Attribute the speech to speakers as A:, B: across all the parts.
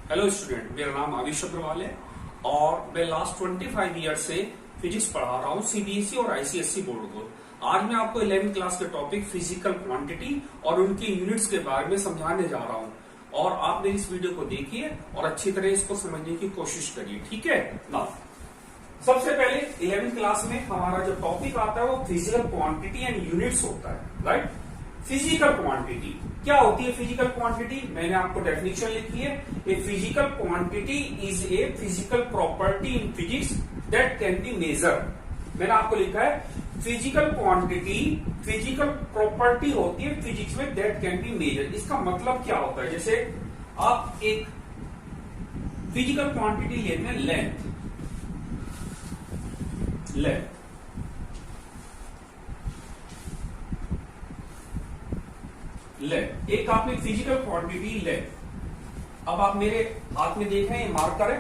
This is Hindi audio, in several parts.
A: हेलो स्टूडेंट, मेरा नाम आविश अग्रवाल है और मैं लास्ट 25 ईयर से फिजिक्स पढ़ा रहा हूँ सीबीएसई और आईसीएसई बोर्ड को। आज मैं आपको 11वीं क्लास के टॉपिक फिजिकल क्वांटिटी और उनके यूनिट्स के बारे में समझाने जा रहा हूँ और आपने इस वीडियो को देखिए और अच्छी तरह इसको समझने की कोशिश करिए। ठीक है ना। सबसे पहले 11वीं क्लास में हमारा जो टॉपिक आता है वो फिजिकल क्वांटिटी एंड यूनिट्स होता है। राइट। फिजिकल क्वांटिटी क्या होती है? फिजिकल क्वांटिटी मैंने आपको डेफिनेशन लिखी है। A physical quantity is a physical property in physics that can be measure. मैंने आपको लिखा है फिजिकल क्वांटिटी फिजिकल प्रॉपर्टी होती है फिजिक्स में दैट कैन बी मेजर। इसका मतलब क्या होता है? जैसे आप एक फिजिकल क्वांटिटी लेते हैं लेंथ लेंथ एक आपने फिजिकल क्वांटिटी लेंथ। अब आप मेरे हाथ में देख रहे हैं ये मार्कर है।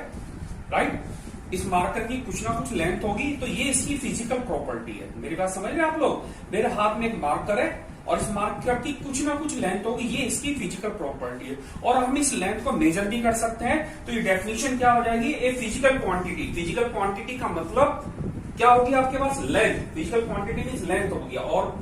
A: राइट। इस मार्कर की कुछ ना कुछ लेंथ होगी तो ये इसकी फिजिकल प्रॉपर्टी है। मेरी बात समझ रहे हैं आप लोग? मेरे हाथ में एक मार्कर है और इस मार्कर की कुछ ना कुछ लेंथ होगी, ये इसकी फिजिकल प्रॉपर्टी है और हम इस लेंथ को मेजर भी कर सकते हैं। तो ये डेफिनेशन क्या हो जाएगी? A physical quantity. Physical quantity का मतलब क्या होगी आपके पास? Length. Physical quantity means length हो गया और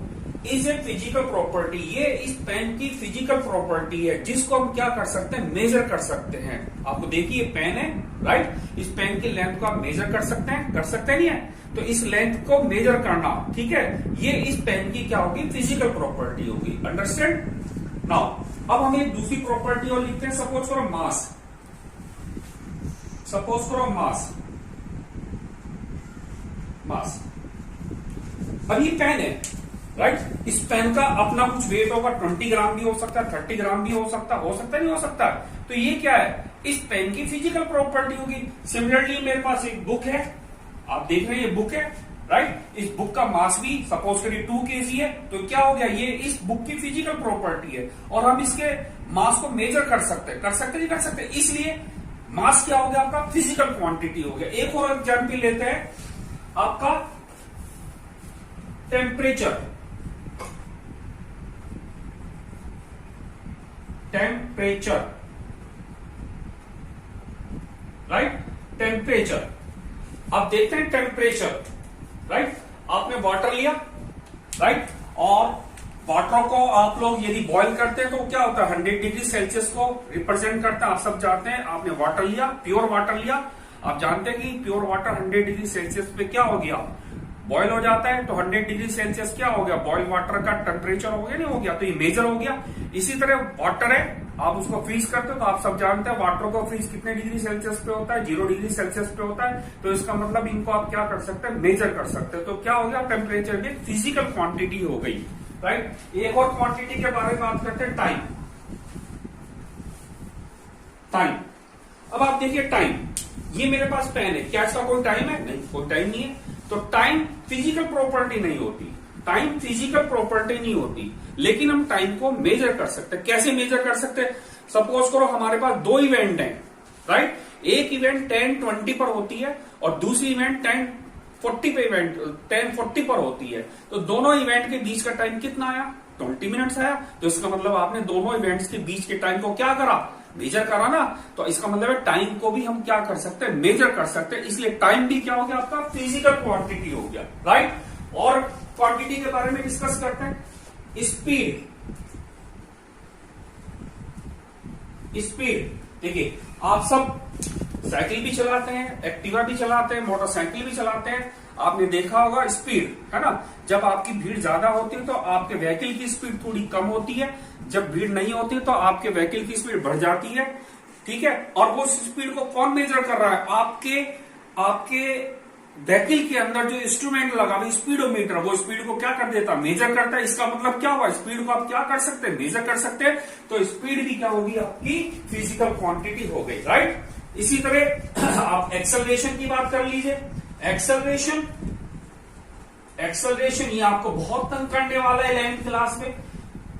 A: इज ए फिजिकल प्रॉपर्टी। ये इस पेन की फिजिकल प्रॉपर्टी है जिसको हम क्या कर सकते हैं? मेजर कर सकते हैं। आपको देखिए पेन है। राइट। इस पेन की लेंथ को आप मेजर कर सकते हैं? कर सकते नहीं है? तो इस लेंथ को मेजर करना, ठीक है, ये इस पेन की क्या होगी? फिजिकल प्रॉपर्टी होगी। Understand now. अब हम एक दूसरी प्रॉपर्टी और लिखते हैं। सपोज करो मास। सपोज करो मास। अब ये पेन है। राइट। इस पेन का अपना कुछ वेट होगा। 20 ग्राम भी हो सकता है, 30 ग्राम भी हो सकता है नहीं हो सकता। तो ये क्या है? इस पेन की फिजिकल प्रॉपर्टी होगी। सिमिलरली मेरे पास एक बुक है, आप देख रहे हैं ये बुक है। राइट। इस बुक का मास भी सपोज करिए 2 kg है। तो क्या हो गया? ये इस बुक की फिजिकल प्रॉपर्टी है और हम इसके मास को मेजर कर सकते हैं। नहीं कर सकते? इसलिए मास क्या हो गया? आपका फिजिकल क्वांटिटी हो गया। एक और एग्जाम्पल लेते हैं, आपका टेम्परेचर। राइट। टेम्परेचर। अब देखते हैं टेम्परेचर। राइट। आपने वाटर लिया। राइट। और वाटर को आप लोग यदि बॉईल करते हैं तो क्या होता है? 100 डिग्री सेल्सियस को रिप्रेजेंट करता है। आप सब जानते हैं। आपने वाटर लिया, प्योर वाटर लिया। आप जानते हैं कि प्योर वाटर 100 डिग्री सेल्सियस पे क्या हो गया? बॉयल हो जाता है। तो 100 डिग्री सेल्सियस क्या हो गया? बॉयल वाटर का टेम्परेचर हो गया, नहीं हो गया? तो ये मेजर हो गया। इसी तरह वाटर है, आप उसको फ्रीज करते हो तो आप सब जानते हैं वाटर को फ्रीज कितने डिग्री सेल्सियस पे होता है? 0 डिग्री सेल्सियस पे होता है। तो इसका मतलब इनको आप क्या कर सकते हैं? मेजर कर सकते हैं। तो क्या हो गया? टेम्परेचर में फिजिकल क्वांटिटी हो गई। राइट। एक और क्वांटिटी के बारे में बात करते हैं, टाइम। अब आप देखिए टाइम, ये मेरे पास पेन है। क्या इसका कोई टाइम है? नहीं, कोई टाइम नहीं है। तो टाइम फिजिकल प्रॉपर्टी नहीं होती। टाइम फिजिकल प्रॉपर्टी नहीं होती, लेकिन हम टाइम को मेजर कर सकते हैं। कैसे मेजर कर सकते हैं? सपोज करो हमारे पास 2 इवेंट हैं। राइट। एक इवेंट 10:20 पर होती है और दूसरी इवेंट 10:40 पर होती है। तो दोनों इवेंट के बीच का टाइम कितना आया? 20 मिनट्स आया। तो इसका मतलब आपने दोनों इवेंट्स के बीच के टाइम को क्या करा? मेजर करा ना। तो इसका मतलब है टाइम को भी हम क्या कर सकते हैं? मेजर कर सकते हैं। इसलिए टाइम भी क्या हो गया? आपका फिजिकल क्वांटिटी हो गया। राइट। और क्वांटिटी के बारे में डिस्कस करते हैं। स्पीड देखिए, आप सब साइकिल भी चलाते हैं, एक्टिवा भी चलाते हैं, मोटरसाइकिल भी चलाते हैं। आपने देखा होगा स्पीड, है ना? जब आपकी भीड़ ज्यादा होती है तो आपके व्हीकल की स्पीड थोड़ी कम होती है। जब भीड़ नहीं होती तो आपके व्हीकल की स्पीड बढ़ जाती है। ठीक है। और वो स्पीड को कौन मेजर कर रहा है? आपके व्हीकल के अंदर जो इंस्ट्रूमेंट लगा हुआ स्पीडोमीटर, वो स्पीड को क्या कर देता है? मेजर करता है। इसका मतलब क्या हुआ? स्पीड को आप क्या कर सकते हैं? मेजर कर सकते हैं। तो स्पीड भी क्या होगी? आपकी फिजिकल क्वांटिटी हो गई। राइट। इसी तरह आप एक्सेलरेशन की बात कर लीजिए। एक्सेलरेशन ये आपको बहुत तंग करने वाला है 11वीं क्लास में।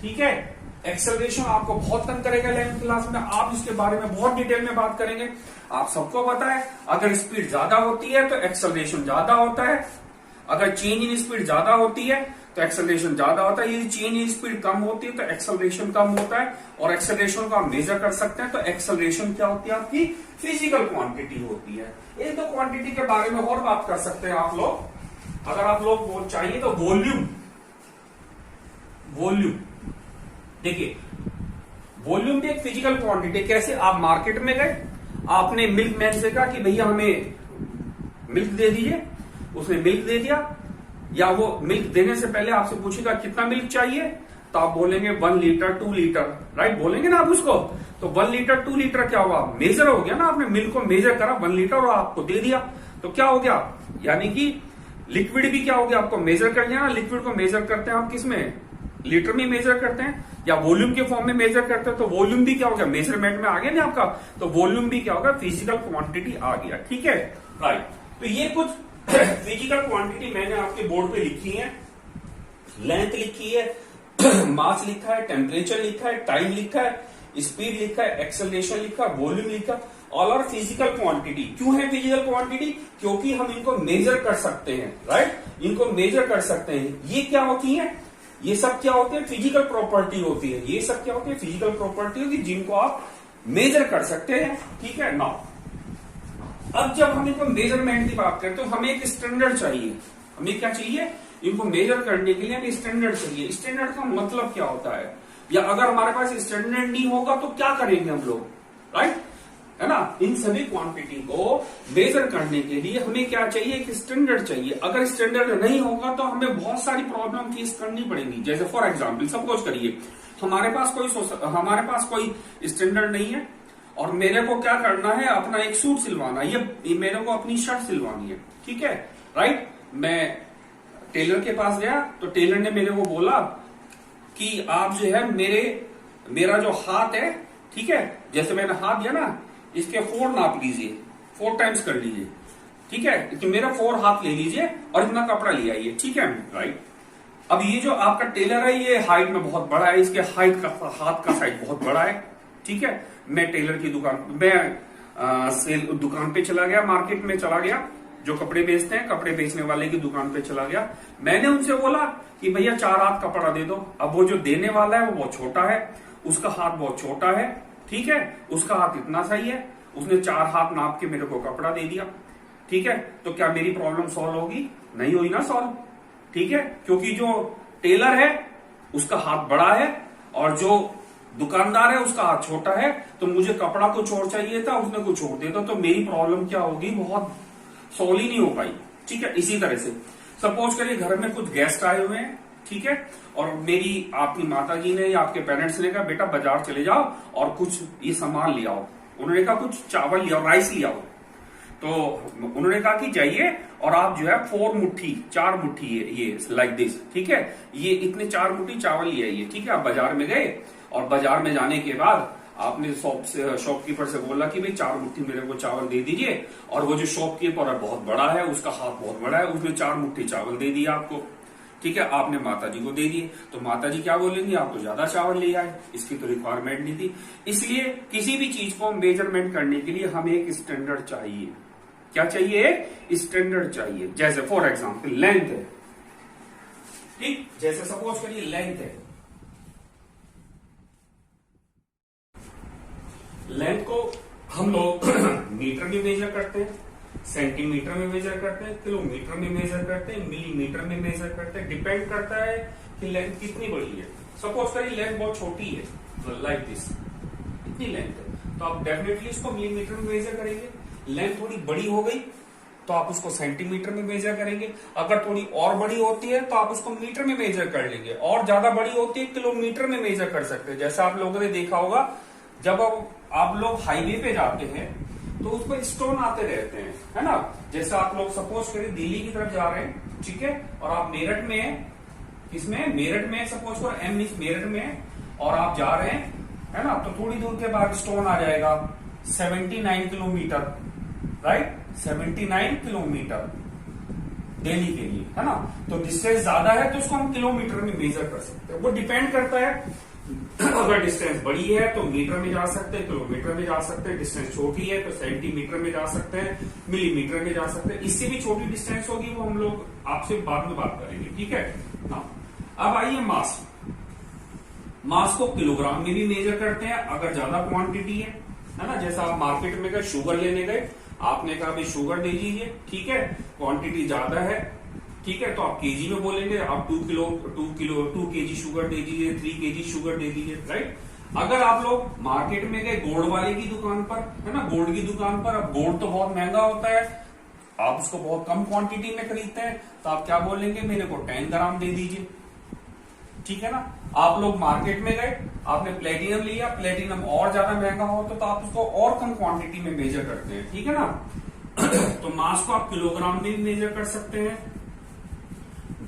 A: ठीक है। एक्सेलरेशन आपको बहुत तंग करेगा 11वीं क्लास में। आप इसके बारे में बहुत डिटेल में बात करेंगे। आप सबको पता है अगर स्पीड ज्यादा होती है तो एक्सेलरेशन ज्यादा होता है। अगर चेंज इन स्पीड ज्यादा होती है तो एक्सेलरेशन ज्यादा होता है। यदि चेंज इन स्पीड कम होती है तो एक्सेलरेशन कम होता है, और एक्सेलरेशन को आप मेजर कर सकते हैं। तो एक्सेलरेशन क्या होती है? आपकी फिजिकल क्वांटिटी होती है। एक दो क्वांटिटी के बारे में और बात कर सकते हैं आप लोग, अगर आप लोग चाहिए तो। वॉल्यूम, वॉल्यूम देखिए, वॉल्यूम भी एक फिजिकल क्वांटिटी। कैसे? आप मार्केट में गए, आपने मिल्क मैन से कहा कि भैया हमें मिल्क दे दीजिए, उसने मिल्क दे दिया, या वो मिल्क देने से पहले आपसे पूछेगा कितना मिल्क चाहिए, तो आप बोलेंगे 1 लीटर 2 लीटर, राइट? बोलेंगे ना आप उसको। तो 1 लीटर 2 लीटर क्या हुआ? मेजर हो गया ना, आपने मिल्क को मेजर करा 1 लीटर और आपको दे दिया, तो क्या हो गया? यानी कि लिक्विड भी क्या हो गया? आपको मेजर कर लिया ना। लिक्विड को मेजर करते हैं आप किसमें? लीटर में मेजर करते हैं, या वॉल्यूम के फॉर्म में मेजर करते हैं। तो वॉल्यूम भी क्या हो गया? मेजरमेंट में आ गया ना आपका। तो वॉल्यूम भी क्या होगा? फिजिकल क्वांटिटी आ गया। ठीक है, राइट। तो ये कुछ फिजिकल क्वांटिटी मैंने आपके बोर्ड पे लिखी है। लेंथ लिखी है, मास लिखा है, टेम्परेचर लिखा है, टाइम लिखा है, स्पीड लिखा है, एक्सेलरेशन लिखा, वॉल्यूम लिखा, ऑल आर फिजिकल क्वांटिटी। क्यों है फिजिकल क्वांटिटी? क्योंकि हम इनको मेजर कर सकते हैं, राइट? इनको मेजर कर सकते हैं। ये क्या होती है? ये सब क्या होते हैं? फिजिकल प्रॉपर्टी होती है। ये सब क्या होती है? फिजिकल प्रॉपर्टी होती है, जिनको आप मेजर कर सकते हैं। ठीक है ना? अब जब हम इनको मेजरमेंट की बात करते हैं तो हमें एक स्टैंडर्ड चाहिए। हमें क्या चाहिए? इनको मेजर करने के लिए हमें स्टैंडर्ड चाहिए। स्टैंडर्ड का मतलब क्या होता है? या अगर हमारे पास स्टैंडर्ड नहीं होगा तो क्या करेंगे हम लोग, राइट? है ना? इन सभी क्वांटिटी को मेजर करने के लिए हमें क्या चाहिए? एक स्टैंडर्ड चाहिए। अगर स्टैंडर्ड नहीं होगा तो हमें बहुत सारी प्रॉब्लम फेस करनी पड़ेगी। जैसे फॉर एग्जांपल सपोज करिए हमारे पास कोई स्टैंडर्ड नहीं है, और मेरे को क्या करना है? अपना एक सूट सिलवाना, ये मेरे को अपनी शर्ट सिलवानी है। ठीक है, राइट? मैं टेलर के पास गया तो टेलर ने मेरे को बोला कि आप जो है मेरा जो हाथ है, ठीक है, जैसे मैंने हाथ दिया ना, इसके 4 नाप लीजिए, 4 टाइम्स कर लीजिए। ठीक है, तो मेरा 4 हाथ ले लीजिए और इतना कपड़ा ले आइए। ठीक है, राइट? अब ये जो आपका टेलर है ये हाइट में बहुत बड़ा है, इसके हाइट का हाथ का साइज बहुत बड़ा है। ठीक है, मैं टेलर की दुकान पे चला गया, मार्केट में चला गया, जो कपड़े बेचते हैं, कपड़े बेचने वाले की दुकान पे चला गया। मैंने उनसे बोला कि भैया 4 हाथ कपड़ा दे दो। अब वो जो देने वाला है वो बहुत छोटा है, उसका हाथ बहुत छोटा है। ठीक है, उसका हाथ इतना सही है, उसने 4 हाथ नाप के मेरे को कपड़ा दे दिया। ठीक है, तो क्या मेरी प्रॉब्लम सॉल्व होगी? नहीं हुई ना सॉल्व। ठीक है, क्योंकि जो टेलर है उसका हाथ बड़ा है और जो दुकानदार है उसका हाथ छोटा है, तो मुझे कपड़ा कुछ और चाहिए था, उसने कुछ और दे दो, तो मेरी प्रॉब्लम क्या होगी? बहुत सॉल्व ही नहीं हो पाई। ठीक है, इसी तरह से सपोज करिए घर में कुछ गेस्ट आए हुए हैं, ठीक है, और आपकी माता जी ने या आपके पेरेंट्स ने कहा बेटा बाजार चले जाओ और कुछ ये सामान ले आओ। उन्होंने कहा कुछ चावल ले आओ, राइस ले आओ। तो उन्होंने कहा कि जाइए और आप जो है 4 मुट्ठी ये लाइक दिस, ठीक है, ये इतने 4 मुट्ठी चावल ले आइए। ठीक है, आप बाजार में गए और बाजार में जाने के बाद आपने शॉपकीपर से बोला कि भाई 4 मुट्ठी मेरे को चावल दे दीजिए, और वो जो शॉपकीपर है बहुत बड़ा है, उसका हाथ बहुत बड़ा है, उसने 4 मुट्ठी चावल दे दिया आपको। ठीक है, आपने माता जी को दे दिए, तो माता जी क्या बोलेंगी? आप तो ज्यादा चावल ले आए, इसकी तो रिक्वायरमेंट नहीं थी। इसलिए किसी भी चीज को मेजरमेंट करने के लिए हमें एक स्टैंडर्ड चाहिए। क्या चाहिए? एक स्टैंडर्ड चाहिए। जैसे फॉर एग्जाम्पल लेंथ है, ठीक, जैसे सपोज करिए लेंथ है, लेंथ को हम लोग मीटर में मेजर करते हैं, सेंटीमीटर में मेजर करते हैं, किलोमीटर में मेजर करते हैं, मिलीमीटर में मेजर करते हैं। डिपेंड करता है कि लेंथ कितनी बड़ी है। सपोज करिए लेंथ बहुत छोटी है, लाइक दिस, इतनी लेंथ है, तो आप डेफिनेटली इसको मिलीमीटर में मेजर करेंगे। लेंथ थोड़ी बड़ी हो गई तो आप उसको सेंटीमीटर में मेजर करेंगे। अगर थोड़ी और बड़ी होती है तो आप उसको मीटर में मेजर कर लेंगे, और ज्यादा बड़ी होती है किलोमीटर में मेजर कर सकते हैं। जैसे आप लोगों ने देखा होगा जब आप लोग हाईवे पे जाते हैं तो उस पर स्टोन आते रहते हैं, है ना। जैसे आप लोग सपोज करिए दिल्ली की तरफ जा रहे हैं, ठीक है, और आप मेरठ में, किसमें? मेरठ में, सपोज करो एम मेरठ में, और आप जा रहे हैं, है ना, तो थोड़ी दूर के बाद स्टोन आ जाएगा 79 किलोमीटर, राइट, 79 किलोमीटर दिल्ली के लिए, है ना। तो डिस्टेंस ज्यादा है तो उसको हम किलोमीटर में मेजर कर सकते हैं। वो डिपेंड करता है, अगर डिस्टेंस बड़ी है तो मीटर में जा सकते हैं, किलोमीटर में जा सकते हैं, डिस्टेंस छोटी है तो सेंटीमीटर में जा सकते हैं, मिलीमीटर में जा सकते हैं। इससे भी छोटी डिस्टेंस होगी वो हम लोग आपसे बाद में बात करेंगे, ठीक है ना। अब आइए मास। मास को किलोग्राम में भी मेजर करते हैं अगर ज्यादा क्वांटिटी है ना। जैसा आप मार्केट में गए शुगर लेने गए, आपने कहा भाई शुगर दे दीजिए, ठीक है, क्वांटिटी ज्यादा है, ठीक है, तो आप केजी में बोलेंगे, आप 2 केजी शुगर दे दीजिए, 3 केजी शुगर दे दीजिए, राइट। अगर आप लोग मार्केट में गए गोल्ड वाले की दुकान पर, है ना, गोल्ड की दुकान पर, अब गोल्ड तो बहुत महंगा होता है, आप उसको बहुत कम क्वांटिटी में खरीदते हैं, तो आप क्या बोलेंगे, मेरे को 10 ग्राम दे दीजिए, ठीक है ना। आप लोग मार्केट में गए, आपने प्लेटिनम लिया, प्लेटिनम और ज्यादा महंगा हो तो आप उसको और कम क्वांटिटी में मेजर करते हैं, ठीक है ना। तो मास को आप किलोग्राम में भी मेजर कर सकते हैं,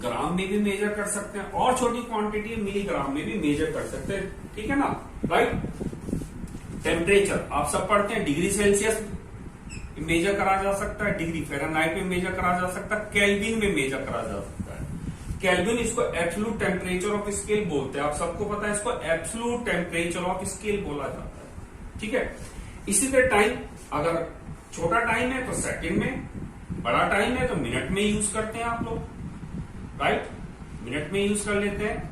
A: ग्राम में भी मेजर कर सकते हैं, और छोटी क्वांटिटी मिलीग्राम में भी मेजर कर सकते हैं, ठीक है ना, राइट। टेम्परेचर आप सब पढ़ते हैं, डिग्री सेल्सियस मेजर करा जा सकता है, डिग्री फ़ारेनहाइट में मेजर करा जा सकता है, केल्विन में मेजर करा जा सकता है। केल्विन इसको एब्सोल्यूट टेम्परेचर ऑफ स्केल बोलते हैं, आप सबको पता है, इसको एब्सोल्यूट टेम्परेचर ऑफ स्केल बोला जाता है, ठीक है। इसी तरह टाइम, अगर छोटा टाइम है तो सेकंड में, बड़ा टाइम है तो मिनट में यूज करते हैं आप लोग, राइट, मिनट में यूज कर लेते हैं,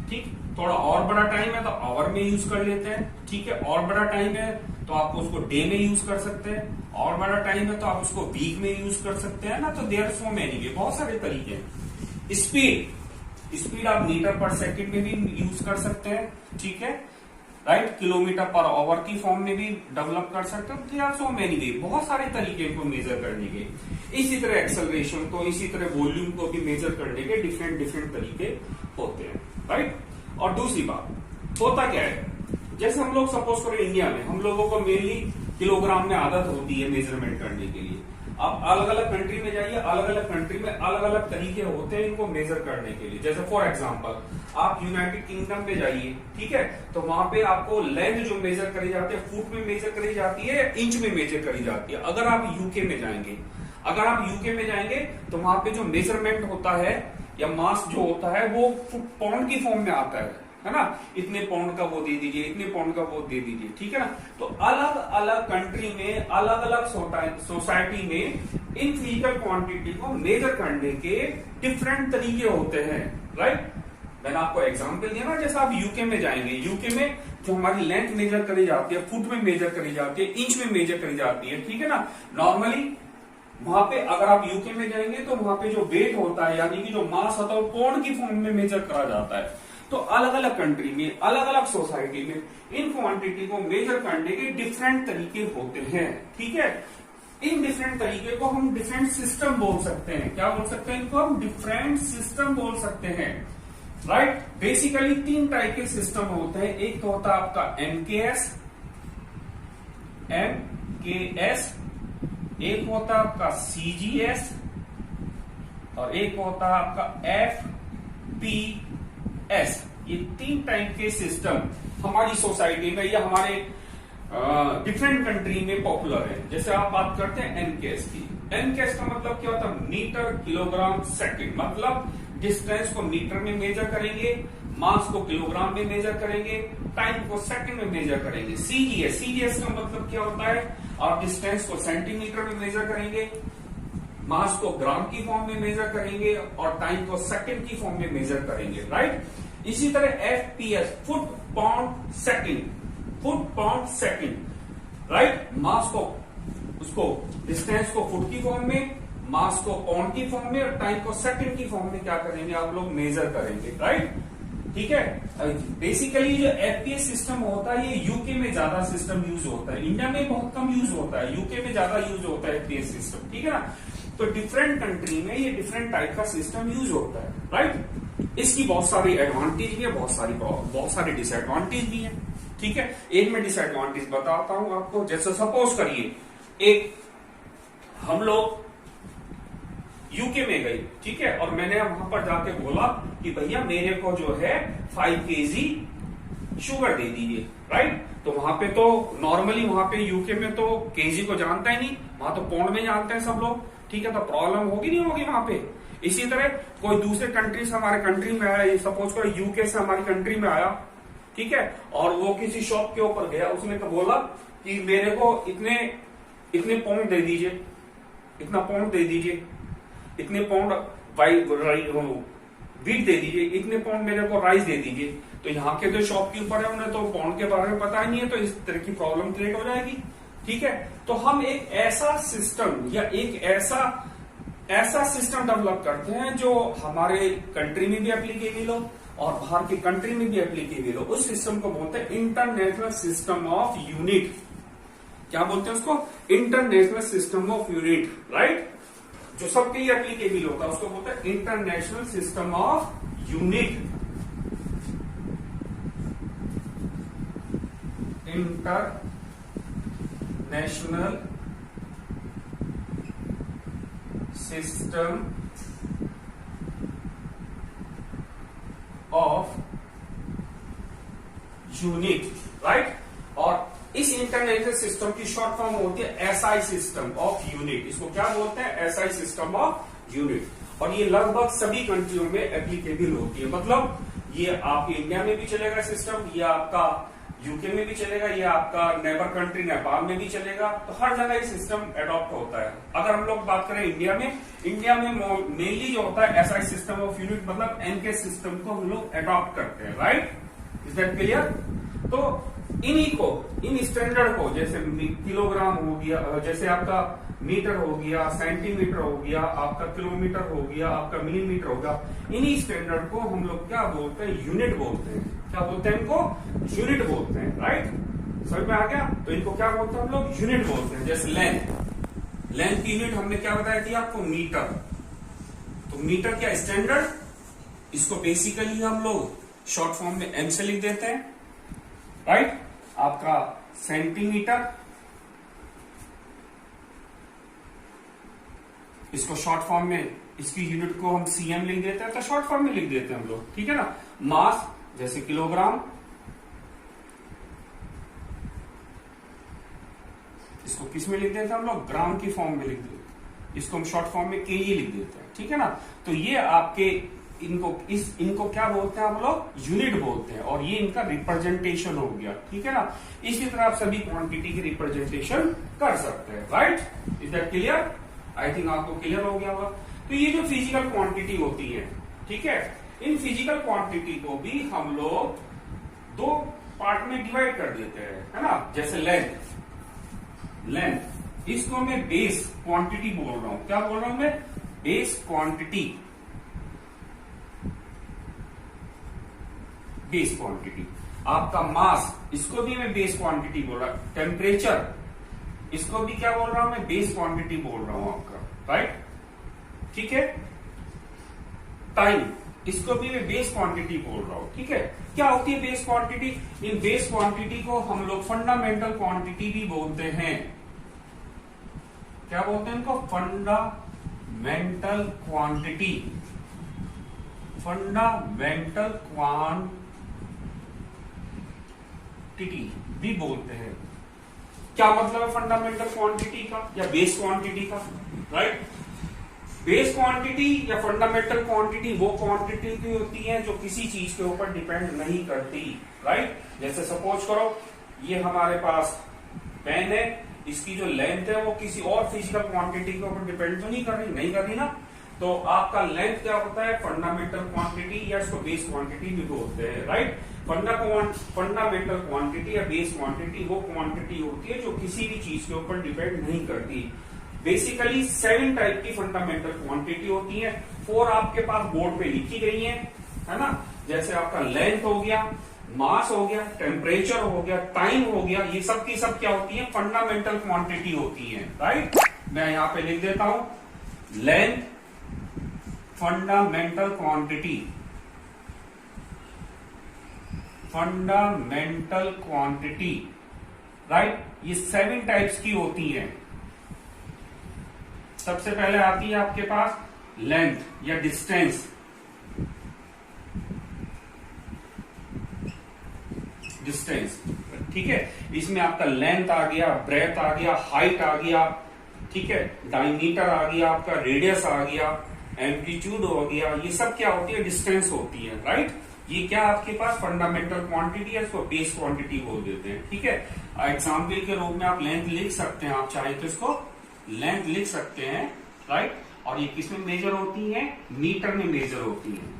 A: ठीक। थोड़ा और बड़ा टाइम है तो आवर में यूज कर लेते हैं, ठीक है। और बड़ा टाइम है तो आप उसको डे में यूज कर सकते हैं, और बड़ा टाइम है तो आप उसको वीक में यूज कर सकते हैं ना। तो there are so many way, बहुत सारे तरीके हैं। स्पीड आप मीटर पर सेकंड में भी यूज कर सकते हैं, ठीक है, राइट। किलोमीटर पर आवर की फॉर्म में भी डेवलप कर सकते हैं। There are so many way, बहुत सारे तरीके इनको मेजर करने के। इसी तरह एक्सेलरेशन को, इसी तरह वॉल्यूम को भी मेजर करने के डिफरेंट तरीके होते हैं, राइट। और दूसरी बात होता क्या है, जैसे हम लोग सपोज करें इंडिया में, हम लोगों को मेनली किलोग्राम में आदत होती है मेजरमेंट करने के लिए। आप अलग अलग कंट्री में जाइए, अलग अलग कंट्री में अलग अलग तरीके होते हैं इनको मेजर करने के लिए। जैसे फॉर एग्जांपल आप यूनाइटेड किंगडम में जाइए, ठीक है, तो वहां पे आपको लेंथ जो मेजर करी जाती है फुट में मेजर करी जाती है या इंच में मेजर करी जाती है। अगर आप यूके में जाएंगे, तो वहां पे जो मेजरमेंट होता है या मास जो होता है वो पाउंड की फॉर्म में आता है ना। इतने पाउंड का वो दे दीजिए, इतने पाउंड का वो दे दीजिए, ठीक है ना। तो अलग अलग कंट्री में, अलग अलग सोसाइटी में इन फिजिकल क्वांटिटी को मेजर करने के डिफरेंट तरीके होते हैं, राइट। मैंने आपको एग्जांपल दिया ना, जैसे आप यूके में जाएंगे, यूके में जो हमारी लेंथ मेजर करी जाती है, फुट में मेजर करी जाती है, इंच में मेजर करी जाती है, ठीक है ना। नॉर्मली वहां पे अगर आप यूके में जाएंगे तो वहां पे जो वेट होता है, यानी कि जो मास होता है, वो पाउंड की फॉर्म में मेजर करा जाता है। तो अलग अलग कंट्री में, अलग अलग सोसाइटी में इन क्वांटिटी को मेजर करने के डिफरेंट तरीके होते हैं, ठीक है। इन डिफरेंट तरीके को हम डिफरेंट सिस्टम बोल सकते हैं। क्या बोल सकते हैं इनको? हम डिफरेंट सिस्टम बोल सकते हैं, राइट। बेसिकली 3 टाइप के सिस्टम होते हैं। एक तो होता है आपका एमकेएस, एक होता है आपका सीजीएस, और एक होता है आपका एफपीएस। ये 3 टाइप के सिस्टम हमारी सोसाइटी में या हमारे डिफरेंट कंट्री में पॉपुलर है। जैसे आप बात करते हैं एमकेएस की। एमकेएस का मतलब क्या होता है? मीटर किलोग्राम सेकंड, मतलब डिस्टेंस को मीटर में मेजर करेंगे, मास को किलोग्राम में मेजर करेंगे, टाइम को सेकंड में मेजर करेंगे। सीजीएस का मतलब क्या होता है? आप डिस्टेंस को सेंटीमीटर में मेजर करेंगे, मास को ग्राम की फॉर्म में मेजर करेंगे और टाइम को सेकंड की फॉर्म में मेजर करेंगे, राइट। इसी तरह FPS, foot pound second, right. Mass को, उसको डिस्टेंस को फुट की फॉर्म में, मास को पाउंड की फॉर्म में और टाइम को सेकंड की फॉर्म में क्या करेंगे आप लोग? मेजर करेंगे, राइट। ठीक है। बेसिकली जो एफपीएस सिस्टम होता है ये यूके में ज्यादा सिस्टम यूज होता है, इंडिया में बहुत कम यूज होता है, यूके में ज्यादा यूज होता है एफपीएस सिस्टम, ठीक है ना। तो डिफरेंट कंट्री में ये डिफरेंट टाइप का सिस्टम यूज होता है, राइट। इसकी बहुत सारी एडवांटेज भी है, बहुत सारी डिसएडवांटेज भी है, ठीक है। एक मैं डिसएडवांटेज बताता हूं आपको। जैसे सपोज करिए एक हम लोग यूके में गए, ठीक है, और मैंने वहां पर जाके बोला कि भैया मेरे को जो है 5 केजी शुगर दे दीजिए, राइट। तो वहां पे तो नॉर्मली वहां पे यूके में तो केजी को जानता ही नहीं, वहां तो पाउंड में जानते हैं सब लोग, ठीक है। तो प्रॉब्लम होगी नहीं होगी वहां पे। इसी तरह कोई दूसरे कंट्री से हमारे कंट्री में आया, सपोज करो यूके से हमारी कंट्री में आया, ठीक है, और वो किसी शॉप के ऊपर गया, उसने तो बोला कि मेरे को इतने पाउंड दे दीजिए, इतना पाउंड दे दीजिए, इतने पाउंड वीट दे दीजिए, इतने पाउंड मेरे को राइस दे दीजिए। तो यहाँ के जो शॉपकीपर है उन्हें तो पाउंड के बारे में पता ही नहीं है, तो इस तरह की प्रॉब्लम क्रिएट हो जाएगी। ठीक है, तो हम एक ऐसा सिस्टम या एक ऐसा सिस्टम डेवलप करते हैं जो हमारे कंट्री में भी एप्लीकेबल हो और बाहर की कंट्री में भी एप्लीकेबल हो। उस सिस्टम को बोलते हैं इंटरनेशनल सिस्टम ऑफ यूनिट। क्या बोलते हैं उसको? International system of unit, right. जो सबके लिए एप्लीकेबल होता है उसको बोलते हैं international system of unit. International system of unit, right. और इस इंटरनेशनल सिस्टम की शॉर्ट फॉर्म होती है एसआई सिस्टम ऑफ यूनिट। इसको क्या बोलते हैं? SI system of unit. और ये लगभग सभी कंट्रियों में एप्लीकेबल होती है। मतलब ये आपके इंडिया में भी चलेगा सिस्टम, ये आपका यूके में भी चलेगा, ये आपका नेबर कंट्री नेपाल में भी चलेगा। तो हर जगह ये सिस्टम एडॉप्ट होता है। अगर हम लोग बात करें इंडिया में मेनली जो होता है एसआई सिस्टम ऑफ यूनिट, मतलब एनके सिस्टम को हम लोग एडॉप्ट करते हैं, राइट। Is that clear? तो इन्हीं को, इन स्टैंडर्ड को, जैसे किलोग्राम हो गया, जैसे आपका मीटर हो गया, सेंटीमीटर हो गया, आपका किलोमीटर हो गया, आपका मिलीमीटर हो गया, इन्हीं स्टैंडर्ड को हम लोग क्या बोलते हैं? यूनिट बोलते हैं। क्या बोलते हैं इनको? यूनिट बोलते हैं, राइट। समझ में आ गया? तो इनको क्या बोलते हैं हम लोग? यूनिट बोलते हैं। जैसे लेंथ की यूनिट हमने क्या बताया थी आपको? मीटर। तो मीटर क्या स्टैंडर्ड, इसको बेसिकली हम लोग शॉर्ट फॉर्म में एम से लिख देते हैं, राइट। आपका सेंटीमीटर, इसको शॉर्ट फॉर्म में, इसकी यूनिट को हम सीएम लिख देते हैं, तो शॉर्ट फॉर्म में लिख देते हैं हम लोग, ठीक है ना। मास जैसे किलोग्राम, इसको किस में लिख देते हैं हम लोग? ग्राम की फॉर्म में लिख देते हैं, इसको हम शॉर्ट फॉर्म में केजी लिख देते हैं, ठीक है ना। तो ये आपके इनको क्या बोलते हैं हम लोग? यूनिट बोलते हैं। और ये इनका रिप्रेजेंटेशन हो गया, ठीक है ना। इसी तरह आप सभी क्वांटिटी की रिप्रेजेंटेशन कर सकते हैं, right. Is that clear? I think आपको क्लियर हो गया होगा। तो ये जो फिजिकल क्वांटिटी होती है, ठीक है, इन फिजिकल क्वांटिटी को भी हम लोग दो पार्ट में डिवाइड कर देते हैं, है ना। जैसे लेंथ, इसको मैं बेस क्वांटिटी बोल रहा हूं। क्या बोल रहा हूं मैं? Base quantity. Base quantity. आपका मास, इसको भी मैं बेस क्वांटिटी बोल रहा हूं। टेम्परेचर, इसको भी क्या बोल रहा हूं मैं? बेस क्वांटिटी बोल रहा हूं आपका, राइट, ठीक है। टाइम, इसको भी मैं बेस क्वांटिटी बोल रहा हूं, ठीक है। क्या होती है बेस क्वांटिटी? इन बेस क्वांटिटी को हम लोग फंडामेंटल क्वांटिटी भी बोलते हैं। क्या बोलते हैं इनको? Fundamental quantity. फंडामेंटल क्वांटिटी भी बोलते हैं। क्या मतलब है फंडामेंटल क्वांटिटी का या बेस क्वांटिटी का, राइट। बेस क्वांटिटी या फंडामेंटल क्वांटिटी वो क्वांटिटी की होती है जो किसी चीज के ऊपर डिपेंड नहीं करती, राइट। जैसे सपोज करो ये हमारे पास पेन है, इसकी जो लेंथ है वो किसी और फिजिकल क्वांटिटी के ऊपर डिपेंड तो नहीं कर रही ना। तो आपका लेंथ क्या होता है? फंडामेंटल क्वांटिटी या इसको बेस क्वांटिटी भी बोलते हैं, राइट। फंडामेंटल क्वांटिटी या बेस क्वांटिटी वो क्वांटिटी होती है जो किसी भी चीज के ऊपर डिपेंड नहीं करती। बेसिकली 7 टाइप की फंडामेंटल क्वांटिटी होती है। 4 आपके पास बोर्ड पे लिखी गई है ना। जैसे आपका लेंथ हो गया, मास हो गया, टेम्परेचर हो गया, टाइम हो गया, ये सब की सब क्या होती है? फंडामेंटल क्वांटिटी होती है, राइट। मैं यहां पे लिख देता हूं length, fundamental quantity, fundamental quantity, right. ये 7 टाइप्स की होती हैं। सबसे पहले आती है आपके पास लेंथ या डिस्टेंस। ठीक है, इसमें आपका लेंथ आ गया, ब्रेथ आ गया, हाइट आ गया, ठीक है, डायमीटर आ गया, आपका रेडियस आ गया, एम्पलीट्यूड हो गया। ये सब क्या होती है? डिस्टेंस होती है, राइट। ये क्या आपके पास फंडामेंटल क्वांटिटी है, इसको बेस क्वांटिटी बोल देते हैं, ठीक है। एग्जाम्पल के रूप में आप लेंथ लिख सकते हैं, आप चाहे तो इसको लेंथ लिख सकते हैं, राइट। और ये किस में मेजर होती है? मीटर में मेजर होती है।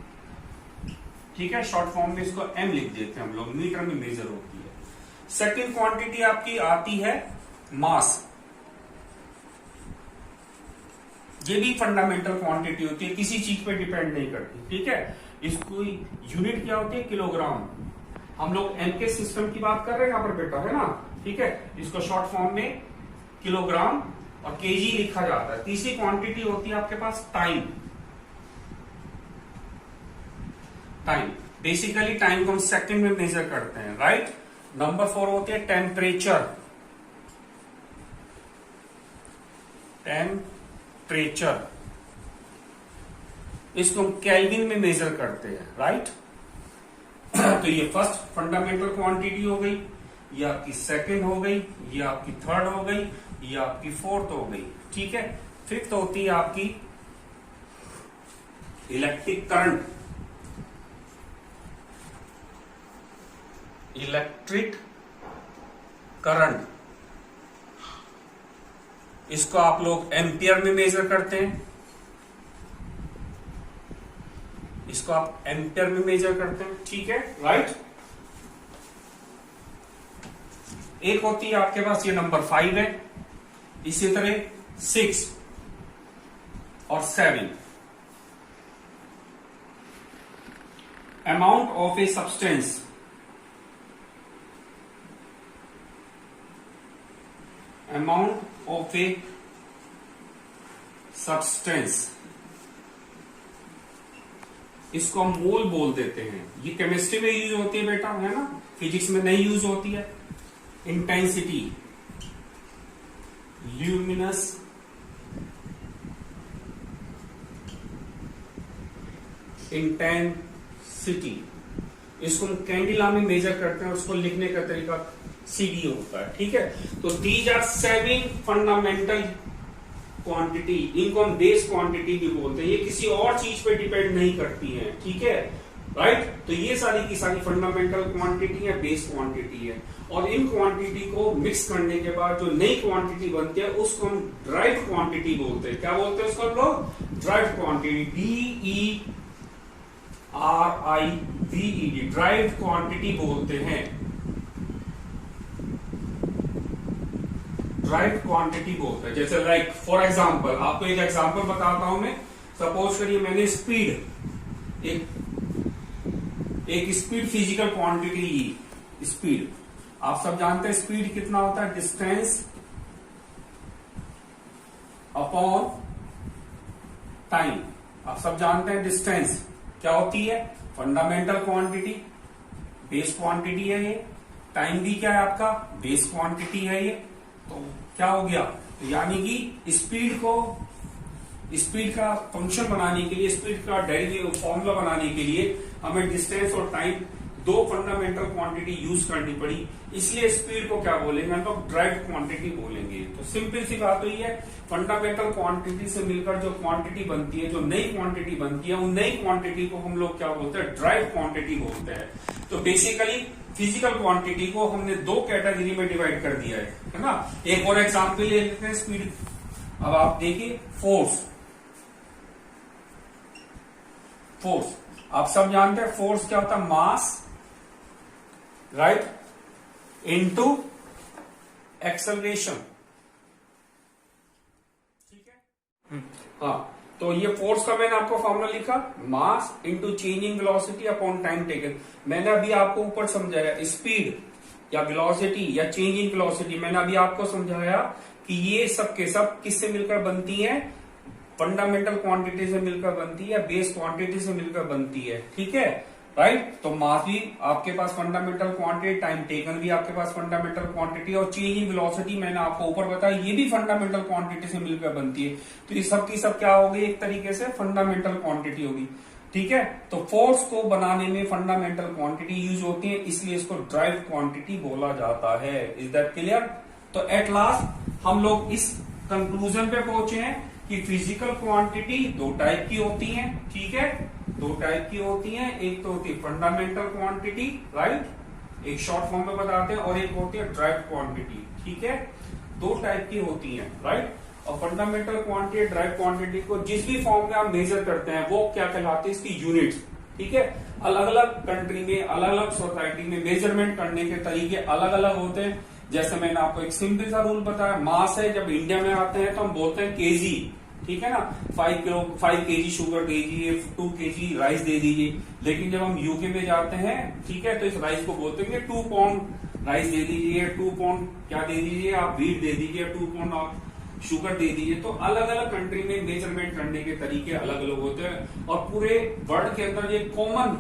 A: ठीक है, शॉर्ट फॉर्म में इसको एम लिख देते हैं हम लोग, मीटर में मेजर होती है। सेकेंड क्वांटिटी आपकी आती है मास। ये भी फंडामेंटल क्वांटिटी होती है, किसी चीज पे डिपेंड नहीं करती, ठीक है। इसको यूनिट क्या होती है, किलोग्राम। हम लोग एम के सिस्टम की बात कर रहे हैं यहां पर बेटा, है ना, ठीक है। इसको शॉर्ट फॉर्म में किलोग्राम और केजी लिखा जाता है। तीसरी क्वांटिटी होती है आपके पास टाइम। टाइम बेसिकली टाइम को हम सेकंड में मेजर करते हैं, राइट। नंबर 4 होते हैं टेम्परेचर। टेम्परेचर इसको हम केल्विन में मेजर करते हैं, राइट। तो ये फर्स्ट फंडामेंटल क्वांटिटी हो गई, ये आपकी सेकंड हो गई, ये आपकी थर्ड हो गई, ये आपकी फोर्थ हो गई, ठीक है। फिफ्थ होती है आपकी इलेक्ट्रिक करंट। इलेक्ट्रिक करंट इसको आप लोग एम्पियर में मेजर करते हैं, इसको आप एम्पियर में मेजर करते हैं, ठीक है, राइट। एक होती है आपके पास, ये नंबर 5 है। इसी तरह 6 और 7 amount of a substance. Amount of a substance इसको हम मोल बोल देते हैं। ये केमिस्ट्री में यूज होती है बेटा, है ना, फिजिक्स में नहीं यूज होती है। इंटेंसिटी, ल्यूमिनस इंटेंसिटी, इसको हम कैंडिला में मेजर करते हैं। उसको लिखने का तरीका सीडी होता है, ठीक है। तो दीज आर 7 फंडामेंटल क्वांटिटी। इनको हम बेस क्वांटिटी भी बोलते हैं। ये किसी और चीज पे डिपेंड नहीं करती हैं, ठीक है, राइट। तो ये सारी की सारी फंडामेंटल क्वांटिटी है, बेस क्वांटिटी है। और इन क्वांटिटी को मिक्स करने के बाद जो नई क्वांटिटी बनती है उसको हम ड्राइव क्वांटिटी बोलते हैं। क्या बोलते हैं उसको हम लोग? Drive quantity, DERIVED, drive quantity बोलते हैं। ड्राइव क्वांटिटी बोलते हैं। जैसे लाइक फॉर एग्जांपल, आपको एक एग्जांपल बताता हूं मैं। सपोज करिए मैंने स्पीड, एक स्पीड फिजिकल क्वांटिटी ली। स्पीड आप सब जानते हैं स्पीड कितना होता है, डिस्टेंस अपॉन टाइम। आप सब जानते हैं डिस्टेंस क्या होती है, फंडामेंटल क्वांटिटी, बेस क्वांटिटी है ये। टाइम भी क्या है आपका, बेस क्वांटिटी है ये। तो क्या हो गया, तो यानी कि स्पीड का फंक्शन बनाने के लिए, स्पीड का डेरिवेटिव फॉर्मूला बनाने के लिए हमें डिस्टेंस और टाइम दो फंडामेंटल क्वांटिटी यूज करनी पड़ी। इसलिए स्पीड को क्या बोलेंगे हम लोग, ड्राइव क्वांटिटी बोलेंगे। तो सिंपल सी बात हुई है, फंडामेंटल क्वांटिटी से मिलकर जो क्वांटिटी बनती है, जो नई क्वांटिटी बनती है, उन नई क्वांटिटी को हम लोग क्या बोलते हैं, ड्राइव क्वांटिटी बोलते हैं। तो बेसिकली फिजिकल क्वांटिटी को हमने दो कैटेगरी में डिवाइड कर दिया है ना। एक और एग्जाम्पल ले लेते हैं स्पीड। अब आप देखिए फोर्स आप सब जानते हैं फोर्स क्या होता है, मास राइट इनटू एक्सेलरेशन, ठीक है। हाँ, तो ये फोर्स का मैंने आपको फॉर्मूला लिखा, mass into changing velocity upon time taken. मैंने अभी आपको ऊपर समझाया स्पीड या वेलोसिटी या चेंजिंग वेलोसिटी, मैंने अभी आपको समझाया कि ये सब के सब किससे मिलकर बनती है, फंडामेंटल क्वांटिटी से मिलकर बनती है, बेस क्वांटिटी से मिलकर बनती है, ठीक है, राइट। तो मास भी आपके पास फंडामेंटल क्वांटिटी, टाइम टेकन भी आपके पास फंडामेंटल क्वांटिटी, और चेंजिंग वेलोसिटी मैंने आपको ऊपर बताया ये भी फंडामेंटल क्वांटिटी से मिलकर बनती है। तो ये सब की सब क्या होगी, एक तरीके से फंडामेंटल क्वांटिटी होगी, ठीक है। तो फोर्स को बनाने में फंडामेंटल क्वांटिटी यूज होती है, इसलिए इसको ड्राइव क्वांटिटी बोला जाता है। Is that clear? तो एट लास्ट हम लोग इस कंक्लूजन पे पहुंचे हैं कि फिजिकल क्वांटिटी दो टाइप की होती हैं, ठीक है, दो टाइप की होती हैं। एक तो होती है फंडामेंटल क्वांटिटी, राइट, एक शॉर्ट फॉर्म में बताते हैं, और एक होती है ड्राइव क्वांटिटी, ठीक है। दो टाइप की होती हैं, राइट। और फंडामेंटल क्वांटिटी, ड्राइव क्वांटिटी को जिस भी फॉर्म में आप मेजर करते हैं वो क्या कहलाती है, इसकी यूनिट्स, ठीक है। अलग अलग कंट्री में, अलग अलग सोसाइटी में मेजरमेंट करने के तरीके अलग अलग होते हैं। जैसे मैंने आपको एक सिंपल सा रूल बताया, मास है, जब इंडिया में आते हैं तो हम बोलते हैं केजी, ठीक है ना, 5 केजी शुगर दे दीजिए, 2 केजी राइस दे दीजिए। लेकिन जब हम यूके में जाते हैं, ठीक है, तो इस राइस को बोलते हैं 2 पाउंड राइस दे दीजिए, 2 पाउंड क्या दे दीजिए आप, व्हीट दे दीजिए, 2 पाउंड आप शुगर दे दीजिए। तो अलग अलग कंट्री में मेजरमेंट करने के तरीके अलग अलग होते हैं, और पूरे वर्ल्ड के अंदर ये कॉमन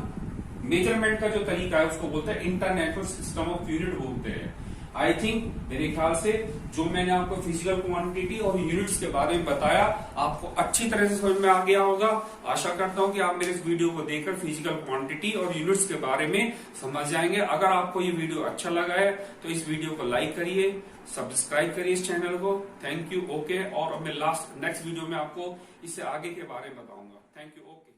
A: मेजरमेंट का जो तरीका है उसको बोलते हैं इंटरनेशनल सिस्टम ऑफ यूनिट बोलते हैं। आई थिंक मेरे ख्याल से जो मैंने आपको फिजिकल क्वांटिटी और यूनिट्स के बारे में बताया आपको अच्छी तरह से समझ में आ गया होगा। आशा करता हूं कि आप मेरे इस वीडियो को देखकर फिजिकल क्वांटिटी और यूनिट्स के बारे में समझ जाएंगे। अगर आपको ये वीडियो अच्छा लगा है तो इस वीडियो को लाइक करिए, सब्सक्राइब करिए इस चैनल को। Thank you, okay. और अब मैं नेक्स्ट वीडियो में आपको इससे आगे के बारे में बताऊंगा। Thank you, okay.